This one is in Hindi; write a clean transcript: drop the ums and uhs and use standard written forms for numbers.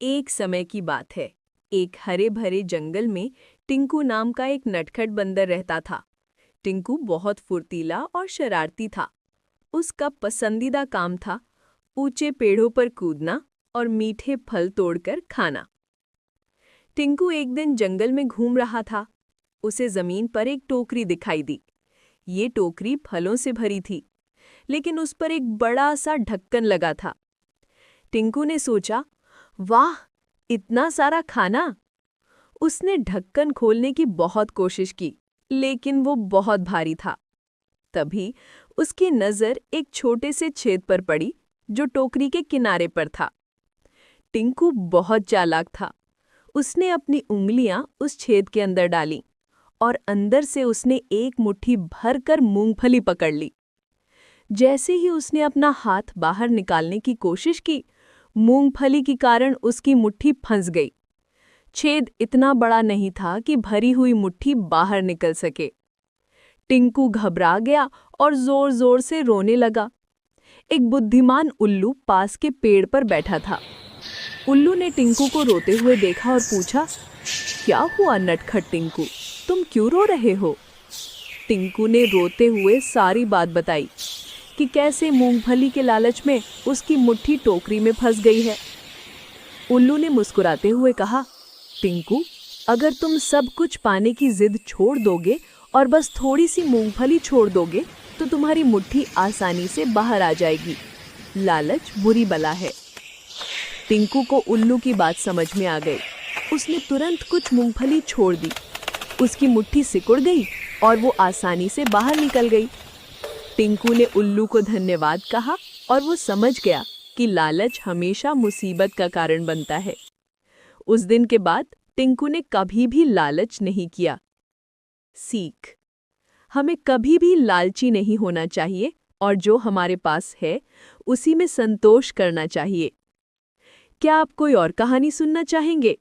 एक समय की बात है। एक हरे भरे जंगल में टिंकू नाम का एक नटखट बंदर रहता था। टिंकू बहुत फुर्तीला और शरारती था। उसका पसंदीदा काम था ऊंचे पेड़ों पर कूदना और मीठे फल तोड़कर खाना। टिंकू एक दिन जंगल में घूम रहा था। उसे जमीन पर एक टोकरी दिखाई दी। ये टोकरी फलों से भरी थी, लेकिन उस पर एक बड़ा सा ढक्कन लगा था। टिंकू ने सोचा, वाह, इतना सारा खाना! उसने ढक्कन खोलने की बहुत कोशिश की, लेकिन वो बहुत भारी था। तभी उसकी नज़र एक छोटे से छेद पर पड़ी, जो टोकरी के किनारे पर था। टिंकू बहुत चालाक था। उसने अपनी उंगलियां उस छेद के अंदर डालीं और अंदर से उसने एक मुट्ठी भरकर मूंगफली पकड़ ली। जैसे ही उसने अपना हाथ बाहर निकालने की कोशिश की, मूंगफली के कारण उसकी मुट्ठी फंस गई। छेद इतना बड़ा नहीं था कि भरी हुई मुट्ठी बाहर निकल सके। टिंकू घबरा गया और जोर-जोर से रोने लगा। एक बुद्धिमान उल्लू पास के पेड़ पर बैठा था। उल्लू ने टिंकू को रोते हुए देखा और पूछा, क्या हुआ नटखट टिंकू, तुम क्यों रो रहे हो? टिंकू ने रोते हुए सारी बात बताई कि कैसे मूंगफली के लालच में उसकी मुट्ठी टोकरी में फंस गई है। उल्लू ने मुस्कुराते हुए कहा, टिंकू, अगर तुम सब कुछ पाने की जिद छोड़ दोगे और बस थोड़ी सी मूंगफली छोड़ दोगे, तो तुम्हारी मुट्ठी आसानी से बाहर आ जाएगी। लालच बुरी बला है। टिंकू को उल्लू की बात समझ में आ गई। उसने तुरंत कुछ मूंगफली छोड़ दी। उसकी मुट्ठी सिकुड़ गई और वो आसानी से बाहर निकल गई। टिंकू ने उल्लू को धन्यवाद कहा और वो समझ गया कि लालच हमेशा मुसीबत का कारण बनता है। उस दिन के बाद टिंकू ने कभी भी लालच नहीं किया। सीख: हमें कभी भी लालची नहीं होना चाहिए और जो हमारे पास है उसी में संतोष करना चाहिए। क्या आप कोई और कहानी सुनना चाहेंगे?